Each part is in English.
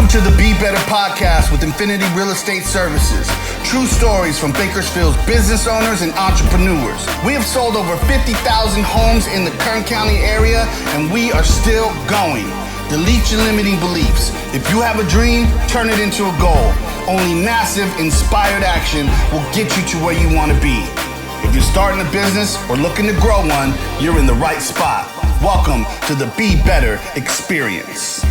Welcome to the Be Better podcast with Infinity Real Estate Services. True stories from Bakersfield's business owners and entrepreneurs. We have sold over 50,000 homes in the Kern County area, and we are still going. Delete your limiting beliefs. If you have a dream, turn it into a goal. Only massive, inspired action will get you to where you want to be. If you're starting a business or looking to grow one, you're in the right spot. Welcome to the Be Better experience.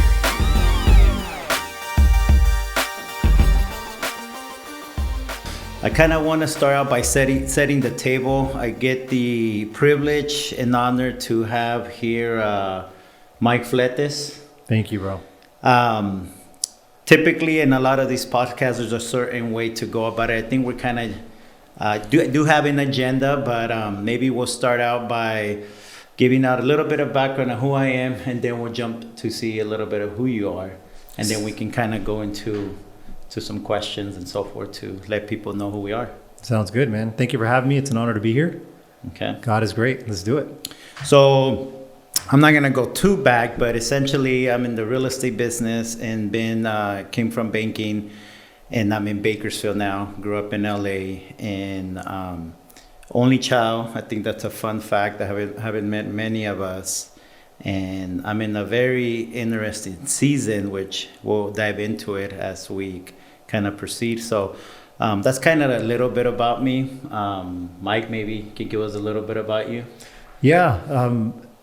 I kind of want to start out by setting the table. I get the privilege and honor to have here Mike Fletes. Thank you, bro. Typically, in a lot of these podcasts, there's a certain way to go about it. I think we're kind of do have an agenda, but maybe we'll start out by giving out a little bit of background on who I am, and then we'll jump to see a little bit of who you are, and then we can kind of go into some questions and so forth to let people know who we are. Sounds good, man. Thank you for having me. It's an honor to be here. Okay. God is great. Let's do it. So I'm not going to go too back, but essentially I'm in the real estate business and came from banking, and I'm in Bakersfield now. Grew up in LA, and only child. I think that's a fun fact. I haven't met many of us. And I'm in a very interesting season, which we'll dive into it as we kind of proceed. So that's kind of a little bit about me. Mike, maybe you could give us a little bit about you. Yeah,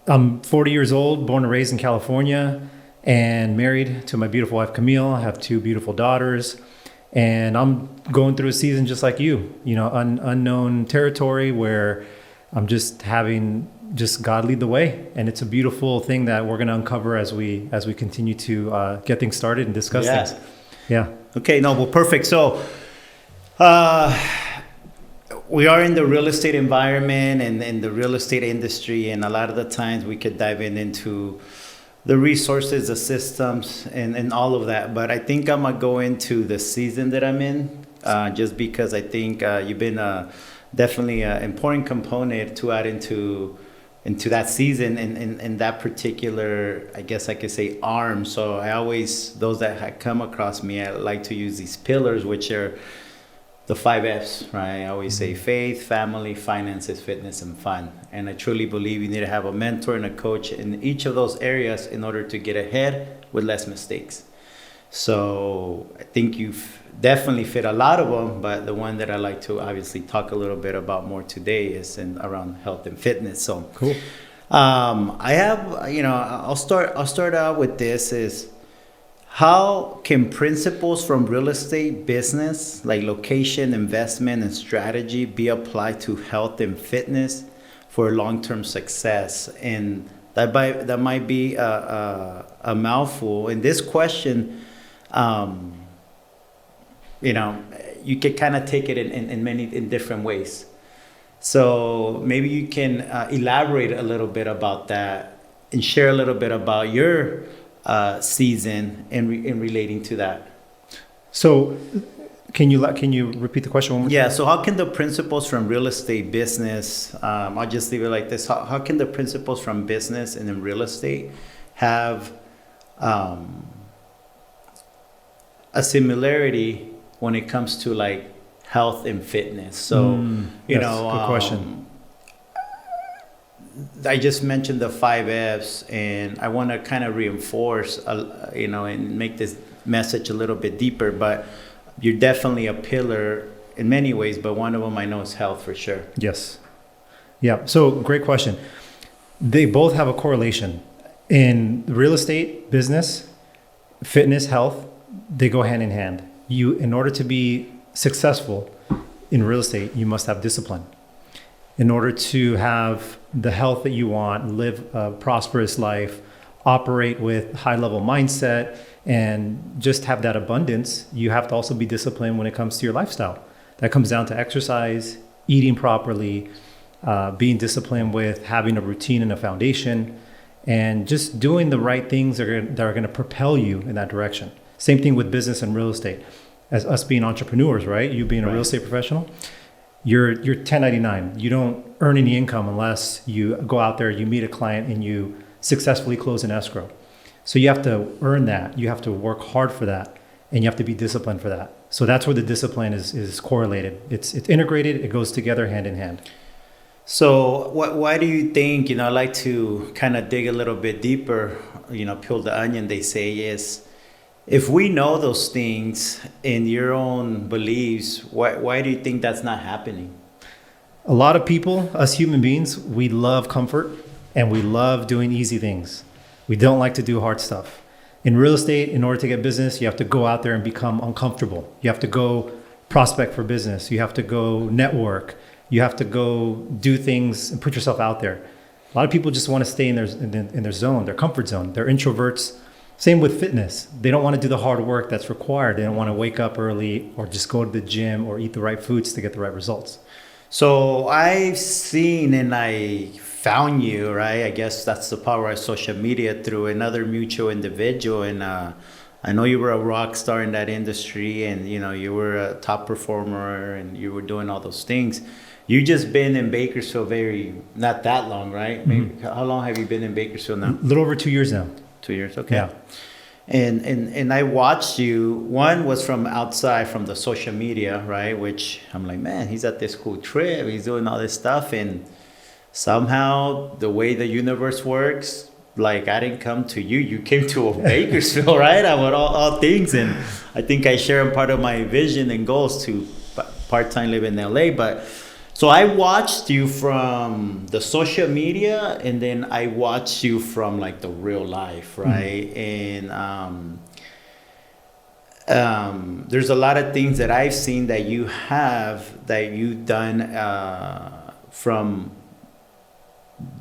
I'm 40 years old, born and raised in California, and married to my beautiful wife, Camille. I have two beautiful daughters, and I'm going through a season just like you, unknown territory where I'm just having God lead the way. And it's a beautiful thing that we're going to uncover as we continue to get things started and discuss things. Yeah. Okay. No, well, perfect. So we are in the real estate environment and in the real estate industry. And a lot of the times we could dive into the resources, the systems, and all of that. But I think I'm going to go into the season that I'm in just because I think you've been definitely an important component to add into that season and that particular, I guess I could say, arm. So those that have come across me, I like to use these pillars, which are the 5 F's, right? I always say faith, family, finances, fitness, and fun. And I truly believe you need to have a mentor and a coach in each of those areas in order to get ahead with less mistakes. So I think you've definitely fit a lot of them, but the one that I like to obviously talk a little bit about more today is around health and fitness. So cool. I have, I'll start out with this is how can principles from real estate business like location, investment, and strategy be applied to health and fitness for long-term success? And that might be a mouthful. In this question, you could kind of take it in different ways. So maybe you can elaborate a little bit about that and share a little bit about your season in relating to that. So can you repeat the question one more time? Yeah. So how can the principles from real estate business, I'll just leave it like this. How can the principles from business and in real estate have a similarity when it comes to like health and fitness? So, good question. I just mentioned the 5 F's, and I want to kind of reinforce, and make this message a little bit deeper, but you're definitely a pillar in many ways, but one of them I know is health for sure. Yes. Yeah. So great question. They both have a correlation in real estate, business, fitness, health. They go hand in hand. In order to be successful in real estate, you must have discipline. In order to have the health that you want, live a prosperous life, operate with high level mindset, and just have that abundance, you have to also be disciplined when it comes to your lifestyle. That comes down to exercise, eating properly, being disciplined with having a routine and a foundation, and just doing the right things that are going to propel you in that direction. Same thing with business and real estate. As us being entrepreneurs, right? You being a real estate professional, you're 1099. You don't earn any income unless you go out there, you meet a client, and you successfully close an escrow. So you have to earn that. You have to work hard for that, and you have to be disciplined for that. So that's where the discipline is correlated. It's integrated. It goes together hand in hand. So why do you think, I like to kind of dig a little bit deeper, peel the onion, they say, is if we know those things in your own beliefs, why do you think that's not happening? A lot of people, us human beings, we love comfort and we love doing easy things. We don't like to do hard stuff. In real estate, in order to get business, you have to go out there and become uncomfortable. You have to go prospect for business. You have to go network. You have to go do things and put yourself out there. A lot of people just want to stay in their zone, their comfort zone. They're introverts. Same with fitness. They don't want to do the hard work that's required. They don't want to wake up early or just go to the gym or eat the right foods to get the right results. So I've seen and I found you, right? I guess that's the power of social media, through another mutual individual. And I know you were a rock star in that industry, and you were a top performer and you were doing all those things. You just been in Bakersfield not that long, right? Maybe, how long have you been in Bakersfield now? A little over 2 years now. 2 years, okay. Yeah. And I watched you. One was from outside, from the social media, right? Which I'm like, man, he's at this cool trip. He's doing all this stuff. And somehow the way the universe works, like I didn't come to you. You came to Bakersfield, right? I want all things. And I think I share part of my vision and goals to part-time live in LA. But so I watched you from the social media, and then I watched you from like the real life, right? And there's a lot of things that I've seen that you've done from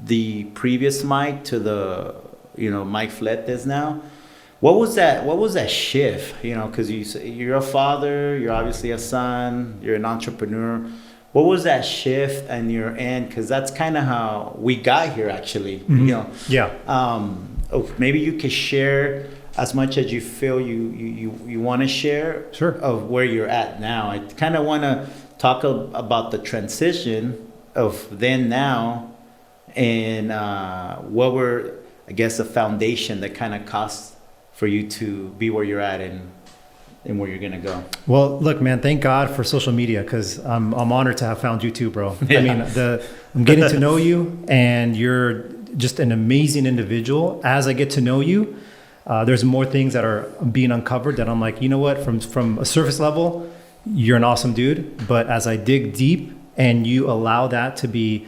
the previous Mike to the Mike Fletes now. What was that shift? Because you're a father, you're obviously a son, you're an entrepreneur. What was that shift on your end? Because that's kind of how we got here, actually. Yeah. Maybe you could share as much as you feel you want to share. Sure. Of where you're at now. I kind of want to talk about the transition of then now, and what were, I guess, the foundation that kind of cost for you to be where you're at and where you're gonna go. Well, look, man, thank God for social media, because I'm honored to have found you too, bro. Yeah. I mean, I'm getting to know you, and you're just an amazing individual. As I get to know you, there's more things that are being uncovered that I'm like, you know what? From a surface level, you're an awesome dude. But as I dig deep and you allow that to be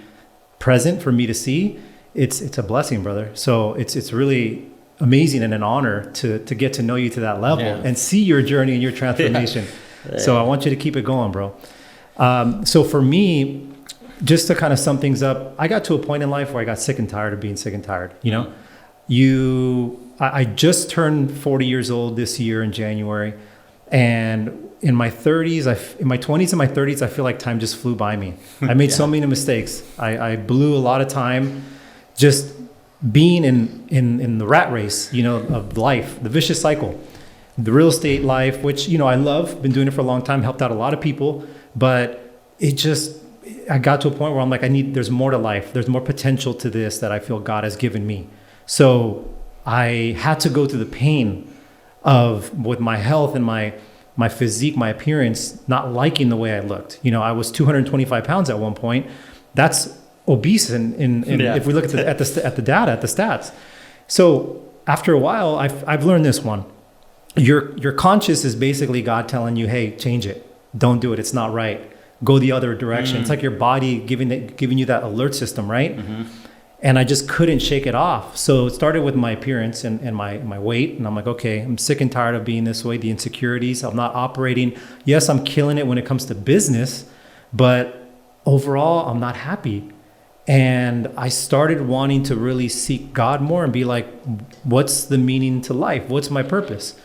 present for me to see, it's a blessing, brother. So it's really amazing and an honor to get to know you to that level and see your journey and your transformation. Yeah. So I want you to keep it going, bro. So for me, just to kind of sum things up, I got to a point in life where I got sick and tired of being sick and tired. I just turned 40 years old this year in January, and in my 30s, in my 20s and my 30s, I feel like time just flew by me. I made so many mistakes. I blew a lot of time just being in the rat race, of life, the vicious cycle, the real estate life, which, I love, been doing it for a long time, helped out a lot of people, but I got to a point where I'm like, there's more to life. There's more potential to this that I feel God has given me. So I had to go through the pain with my health and my physique, my appearance, not liking the way I looked. I was 225 pounds at one point. That's obese if we look at the data, at the stats. So after a while, I've learned this one. Your conscious is basically God telling you, hey, change it. Don't do it. It's not right. Go the other direction. It's like your body giving you that alert system, right? Mm-hmm. And I just couldn't shake it off. So it started with my appearance and my weight. And I'm like, okay, I'm sick and tired of being this way, the insecurities. I'm not operating. Yes, I'm killing it when it comes to business, but overall, I'm not happy. And I started wanting to really seek God more and be like, what's the meaning to life? What's my purpose?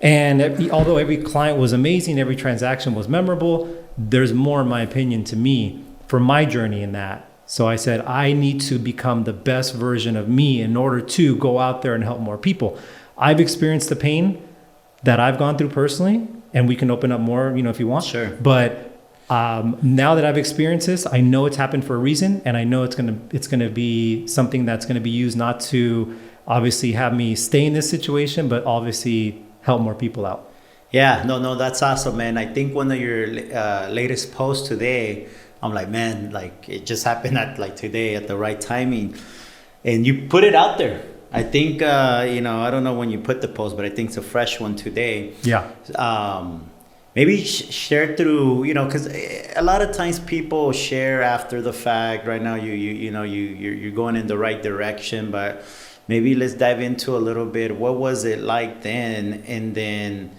And although every client was amazing, every transaction was memorable, there's more, in my opinion, to me for my journey in that. So I said, I need to become the best version of me in order to go out there and help more people. I've experienced the pain that I've gone through personally, and we can open up more, if you want. Sure. But now that I've experienced this, I know it's happened for a reason, and I know it's gonna be something that's gonna be used not to obviously have me stay in this situation, but obviously help more people out. Yeah, no, that's awesome, man. I think one of your latest posts today, I'm like, man, like it just happened at like today at the right timing, and you put it out there. I think I don't know when you put the post, but I think it's a fresh one today. Yeah. Maybe share through, because a lot of times people share after the fact. Right now, you're going in the right direction, but maybe let's dive into a little bit. What was it like then, and then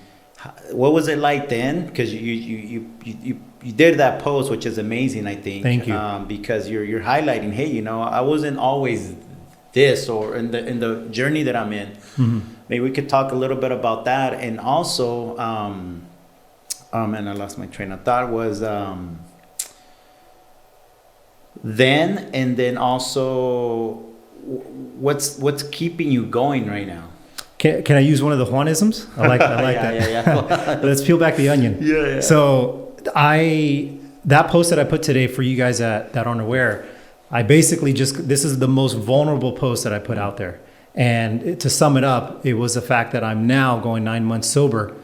what was it like then? Because you did that post, which is amazing. I think. Thank you. Because you're highlighting, hey, I wasn't always this, or in the journey that I'm in. Mm-hmm. Maybe we could talk a little bit about that, and also, and I lost my train of thought. Was then, and then also, what's keeping you going right now? Can I use one of the Juanisms? I like that. Yeah. Let's peel back the onion. Yeah. So that post that I put today for you guys that aren't aware, I basically this is the most vulnerable post that I put out there. And to sum it up, it was the fact that I'm now going 9 months sober,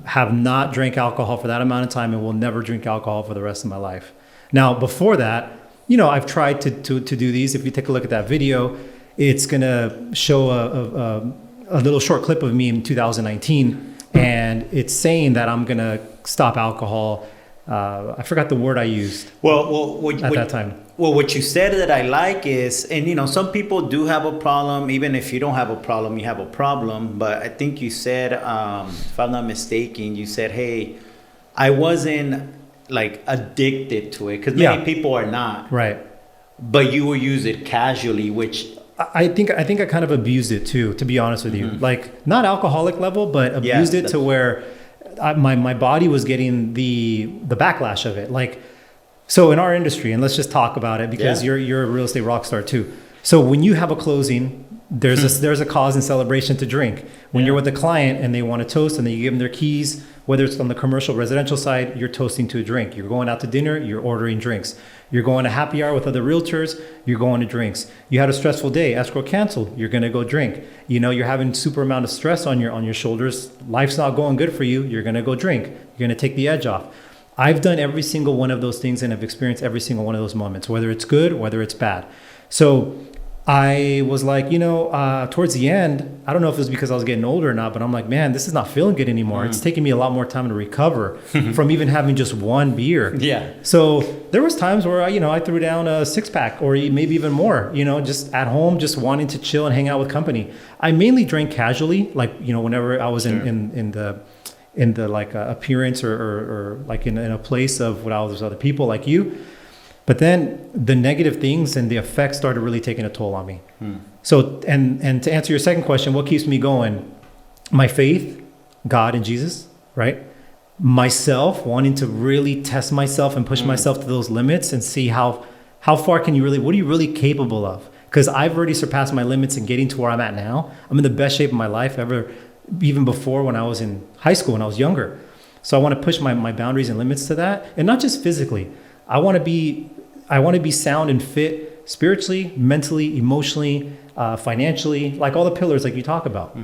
have not drank alcohol for that amount of time, and will never drink alcohol for the rest of my life. Now, before that, I've tried to do these. If you take a look at that video, it's going to show a little short clip of me in 2019, and it's saying that I'm going to stop alcohol. I forgot the word I used at that time. Well, what you said that I like is, and some people do have a problem. Even if you don't have a problem, you have a problem. But I think you said, if I'm not mistaken, you said, hey, I wasn't like addicted to it, because many people are not. Right. But you will use it casually, which I think I kind of abused it too, to be honest with you. Like, not alcoholic level, but abused it to where my body was getting the backlash of it. Like, so in our industry, and let's just talk about it, because you're a real estate rock star too. So when you have a closing, there's a cause and celebration to drink. When you're with a client and they want to toast, and then you give them their keys, whether it's on the commercial residential side, you're toasting to a drink. You're going out to dinner, you're ordering drinks. You're going to happy hour with other realtors, you're going to drinks. You had a stressful day, escrow canceled, you're going to go drink. You're having super amount of stress on your shoulders. Life's not going good for you, you're going to go drink. You're going to take the edge off. I've done every single one of those things and have experienced every single one of those moments, whether it's good, whether it's bad. So I was like, towards the end, I don't know if it was because I was getting older or not, but I'm like, man, this is not feeling good anymore. It's taking me a lot more time to recover from even having just one beer. Yeah. So there was times where I threw down a 6-pack or maybe even more, just at home, just wanting to chill and hang out with company. I mainly drank casually, like, whenever I was in the like appearance or like in a place of what I was with other people like you. But then the negative things and the effects started really taking a toll on me. So, and to answer your second question, what keeps me going? My faith, God and Jesus, right? Myself, wanting to really test myself and push myself to those limits and see how far can you really, what are you really capable of? Because I've already surpassed my limits in getting to where I'm at now. I'm in the best shape of my life ever, even before when I was in high school, when I was younger. So I want to push my boundaries and limits to that. And not just physically. I want to be sound and fit spiritually, mentally, emotionally, financially, like all the pillars like you talk about.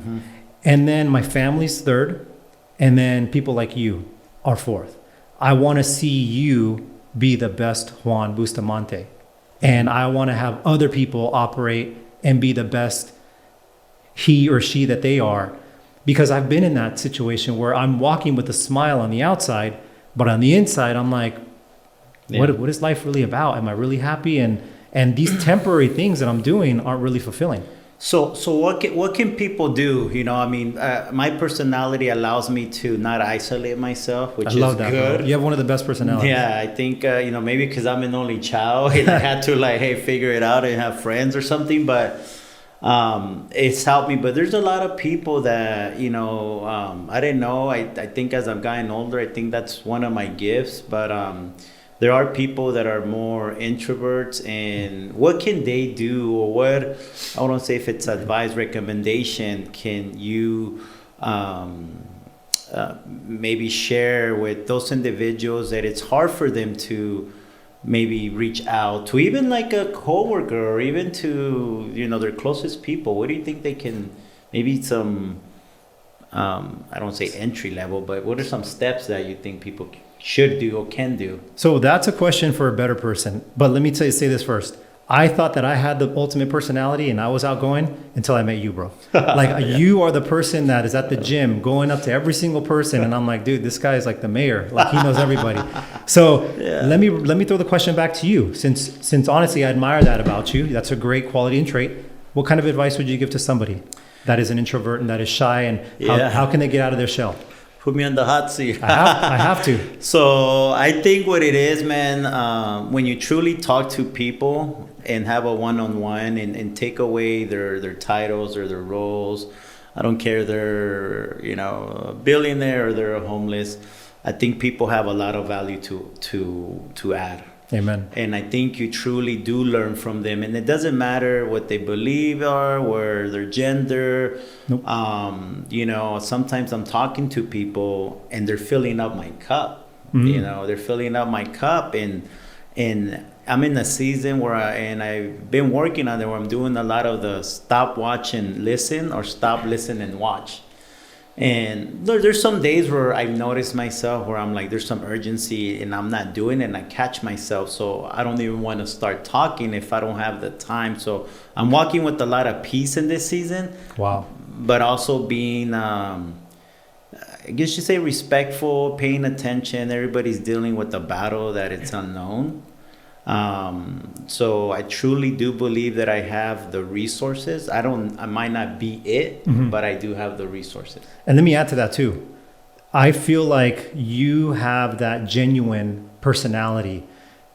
And then my family's third, and then people like you are fourth. I want to see you be the best Juan Bustamante. And I want to have other people operate and be the best he or she that they are. Because I've been in that situation where I'm walking with a smile on the outside, but on the inside, I'm like, what is life really about? Am I really happy? And these temporary things that I'm doing aren't really fulfilling. So what can people do? My personality allows me to not isolate myself, which is good. Bro. You have one of the best personalities. Yeah, I think maybe because I'm an only child, and I had to figure it out and have friends or something. But it's helped me. But there's a lot of people that I didn't know. I think as I've gotten older, I think that's one of my gifts. But there are people that are more introverts, and what can they do, or what, I don't say if it's advice, recommendation, can you maybe share with those individuals that it's hard for them to maybe reach out to even like a coworker or even to, their closest people? What do you think they can, maybe some, I don't say entry level, but what are some steps that you think people should do or can do? So that's a question for a better person. But let me say this first. I thought that I had the ultimate personality and I was outgoing until I met you, bro. Like you are the person that is at the gym going up to every single person. And I'm like, dude, this guy is like the mayor. Like he knows everybody. So let me throw the question back to you. Since honestly, I admire that about you. That's a great quality and trait. What kind of advice would you give to somebody that is an introvert and that is shy, and how can they get out of their shell? Put me on the hot seat. I have to. So I think what it is, man, when you truly talk to people and have a one-on-one and take away their titles or their roles, I don't care they're a billionaire or they're a homeless, I think people have a lot of value to add. Amen. And I think you truly do learn from them, and it doesn't matter what they believe or their gender. Nope. Sometimes I'm talking to people and they're filling up my cup. Mm-hmm. They're filling up my cup, and I'm in a season where I've been working on it, where I'm doing a lot of the stop, watch, and listen, or stop, listen, and watch. And there's some days where I've noticed myself where I'm like, there's some urgency and I'm not doing it, and I catch myself. So I don't even want to start talking if I don't have the time. So I'm walking with a lot of peace in this season. Wow. But also being, I guess you say, respectful, paying attention. Everybody's dealing with a battle that it's unknown. So I truly do believe that I have the resources. I might not be it, but I do have the resources. And let me add to that too. I feel like you have that genuine personality.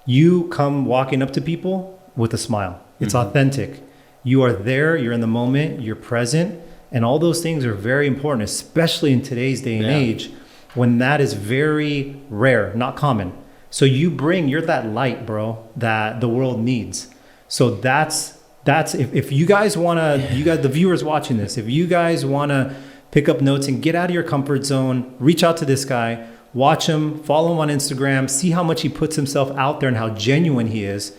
You come walking up to people with a smile. It's authentic. You are there, you're in the moment, you're present, and all those things are very important, especially in today's day and age, when that is very rare, not common. So you're that light, bro, that the world needs. So that's if you guys want to, the viewers watching this, if you guys want to pick up notes and get out of your comfort zone, reach out to this guy, watch him, follow him on Instagram, see how much he puts himself out there and how genuine he is.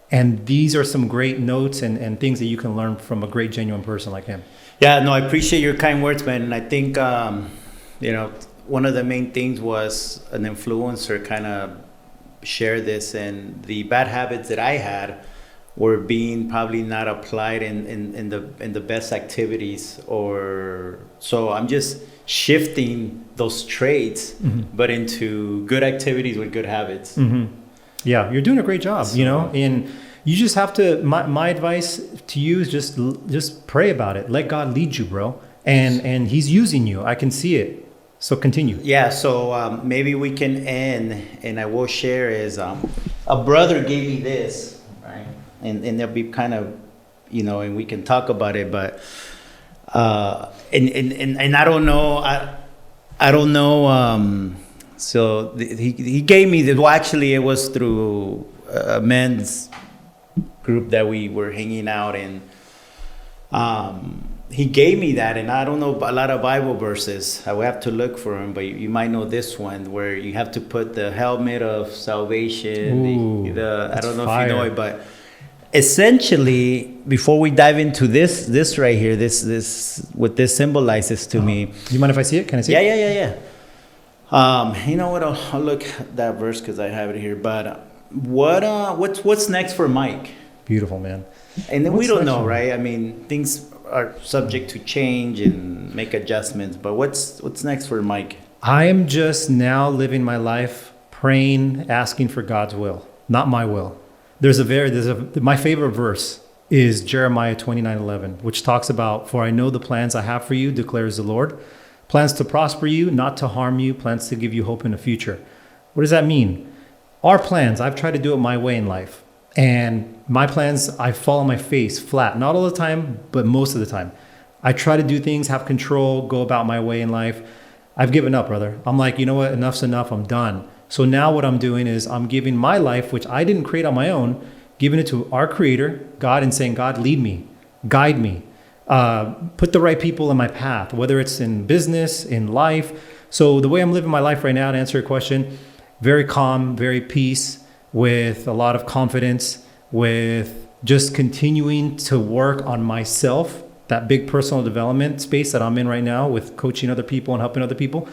And these are some great notes and things that you can learn from a great, genuine person like him. Yeah, no, I appreciate your kind words, man. And I think, one of the main things was an influencer kind of share this, and the bad habits that I had were being probably not applied in the best activities, or so I'm just shifting those traits, but into good activities with good habits. Yeah, you're doing a great job, and you just have to, my advice to you is just pray about it. Let God lead you, bro. And he's using you. I can see it. So continue. Yeah, so maybe we can end, and I will share is a brother gave me this, right? And they'll be kind of, and we can talk about it, but and I don't know, I don't know. So he gave me this. Well, actually, it was through a men's group that we were hanging out in. He gave me that, and I don't know a lot of Bible verses. I will have to look for them, but you might know this one where you have to put the helmet of salvation. Ooh, I don't know fire. if you know it, but essentially, before we dive into this right here, this what this symbolizes to me. Do you mind if I see it? Can I see it? Yeah. You know what? I'll look at that verse because I have it here. But what's next for Mike? Beautiful, man. And then we don't know, right? I mean, things are subject to change and make adjustments, but what's next for Mike? I am just now living my life praying, asking for God's will, not my will. My favorite verse is Jeremiah 29:11, which talks about, "For I know the plans I have for you, declares the Lord, plans to prosper you, not to harm you, plans to give you hope in the future." What does that mean? Our plans, I've tried to do it my way in life. And my plans, I fall on my face flat. Not all the time, but most of the time. I try to do things, have control, go about my way in life. I've given up, brother. I'm like, you know what? Enough's enough. I'm done. So now what I'm doing is I'm giving my life, which I didn't create on my own, giving it to our Creator, God, and saying, God, lead me, guide me, put the right people in my path, whether it's in business, in life. So the way I'm living my life right now, to answer your question, very calm, very peace. with a lot of confidence, with just continuing to work on myself, that big personal development space that I'm in right now with coaching other people and helping other people.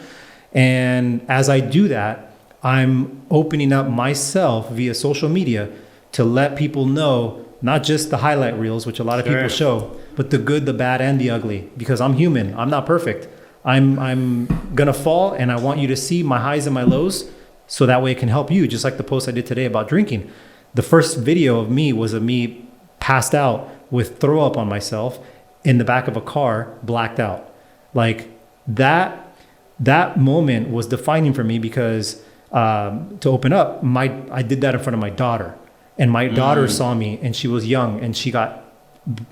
And as I do that, I'm opening up myself via social media to let people know, not just the highlight reels, which a lot of people show, but the good, the bad, and the ugly, because I'm human. I'm not perfect. I'm gonna fall, and I want you to see my highs and my lows, so that way it can help you. Just like the post I did today about drinking. The first video of me was of me passed out with throw up on myself in the back of a car, blacked out. Like that moment was defining for me, because to open up, I did that in front of my daughter, and my daughter saw me, and she was young, and she got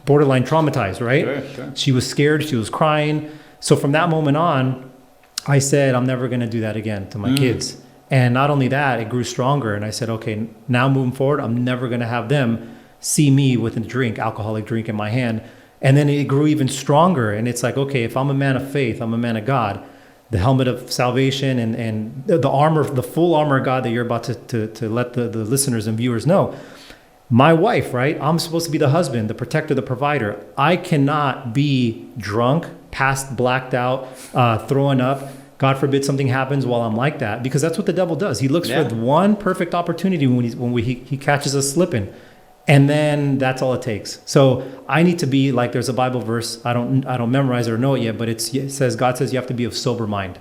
borderline traumatized, right? Sure. She was scared, she was crying. So from that moment on, I said, I'm never going to do that again to my kids. And not only that, it grew stronger. And I said, okay, now moving forward, I'm never going to have them see me with a drink, alcoholic drink in my hand. And then it grew even stronger. And it's like, okay, if I'm a man of faith, I'm a man of God, the helmet of salvation and the armor, the full armor of God that you're about to let the listeners and viewers know. My wife, right? I'm supposed to be the husband, the protector, the provider. I cannot be drunk, passed, blacked out, throwing up. God forbid something happens while I'm like that, because that's what the devil does. He looks for one perfect opportunity when he catches us slipping. And then that's all it takes. So I need to be like, there's a Bible verse. I don't memorize it or know it yet, but it says, God says you have to be of sober mind.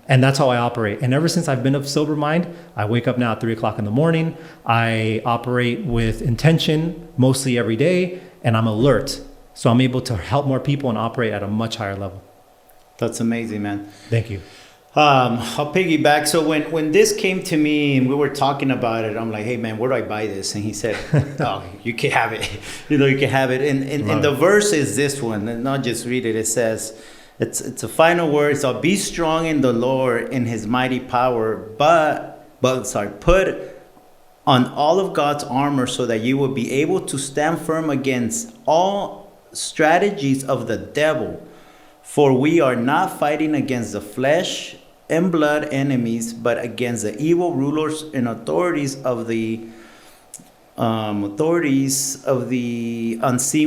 And that's how I operate. And ever since I've been of sober mind, I wake up now at 3:00 in the morning. I operate with intention mostly every day, and I'm alert. So I'm able to help more people and operate at a much higher level. That's amazing, man. Thank you. I'll piggyback. So when this came to me and we were talking about it, I'm like, hey man, where do I buy this? And he said, oh, you can have it. You can have it. And the verse is this one, and not just read it. It says, it's a final word. So be strong in the Lord in his mighty power, put on all of God's armor so that you will be able to stand firm against all strategies of the devil. For we are not fighting against the flesh and blood enemies, but against the evil rulers and authorities of the unseen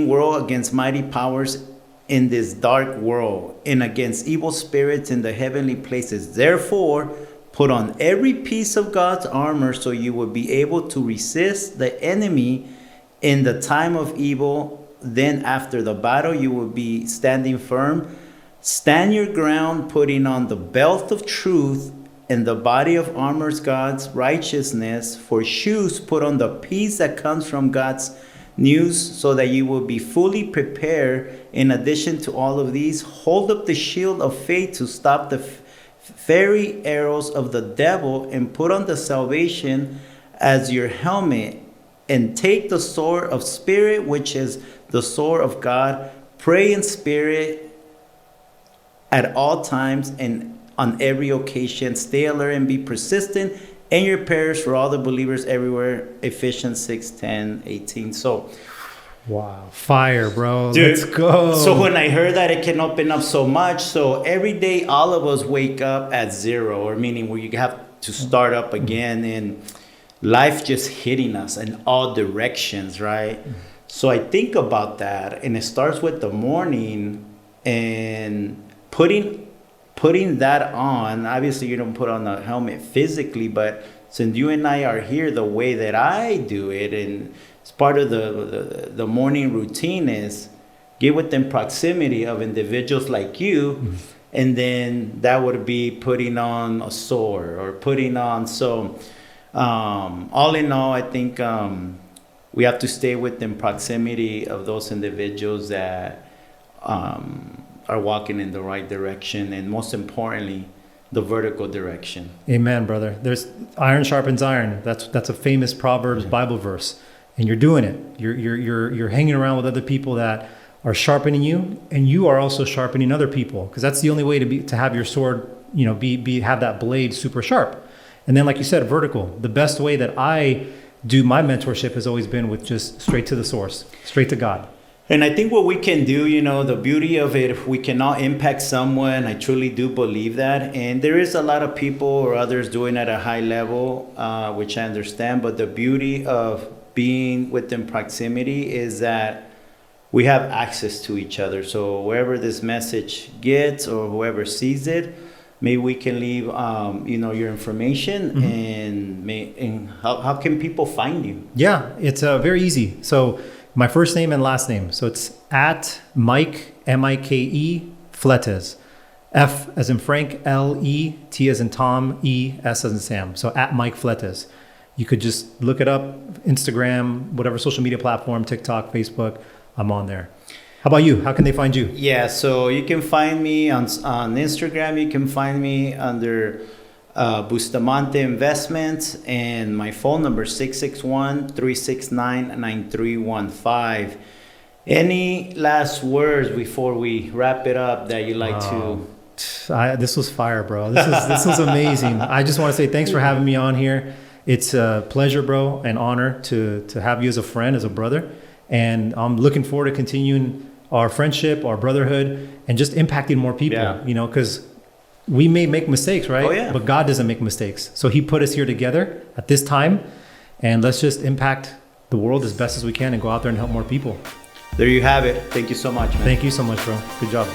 world, against mighty powers in this dark world, and against evil spirits in the heavenly places. Therefore, put on every piece of God's armor so you will be able to resist the enemy in the time of evil. Then after the battle, you will be standing firm. Stand your ground, putting on the belt of truth and the body of armor, God's righteousness. For shoes, put on the peace that comes from God's news, so that you will be fully prepared. In addition to all of these, hold up the shield of faith to stop the fiery arrows of the devil, and put on the salvation as your helmet, and take the sword of spirit, which is the sword of God. Pray in spirit at all times and on every occasion. Stay alert and be persistent in your prayers for all the believers everywhere. Ephesians 6:10-18. So, wow, fire, bro. Dude, let's go. So when I heard that, it can open up so much. So every day, all of us wake up at zero, or meaning where you have to start up again, and life just hitting us in all directions, right? So I think about that, and it starts with the morning and putting that on. Obviously, you don't put on the helmet physically, but since you and I are here, the way that I do it, and it's part of the morning routine, is get within proximity of individuals like you, and then that would be putting on a sword or putting on. So all in all, I think we have to stay within proximity of those individuals that are walking in the right direction, and most importantly, the vertical direction. Amen, brother. There's iron sharpens iron. That's a famous Proverbs Bible verse, and you're doing it. You're hanging around with other people that are sharpening you, and you are also sharpening other people, because that's the only way to have your sword, have that blade super sharp. And then, like you said, vertical. The best way that I do my mentorship has always been with just straight to the source, straight to God. And I think what we can do, the beauty of it, if we cannot impact someone, I truly do believe that. And there is a lot of people or others doing at a high level, which I understand. But the beauty of being within proximity is that we have access to each other. So wherever this message gets or whoever sees it, maybe we can leave, your information. And how can people find you? Yeah, it's very easy. So my first name and last name. So it's at Mike, Mike, Fletes. F as in Frank, L-E, T as in Tom, E, S as in Sam. So at Mike Fletes. You could just look it up, Instagram, whatever social media platform, TikTok, Facebook, I'm on there. How about you? How can they find you? Yeah, so you can find me on Instagram. You can find me under Bustamante Investments, and my phone number is 661-369-9315. Any last words before we wrap it up that you'd like to? This was fire, bro. This was amazing. I just want to say thanks for having me on here. It's a pleasure, bro, and honor to have you as a friend, as a brother. And I'm looking forward to continuing our friendship, our brotherhood, and just impacting more people, because we may make mistakes, right? Oh, yeah. But God doesn't make mistakes. So he put us here together at this time, and let's just impact the world as best as we can and go out there and help more people. There you have it. Thank you so much, man. Thank you so much, bro. Good job.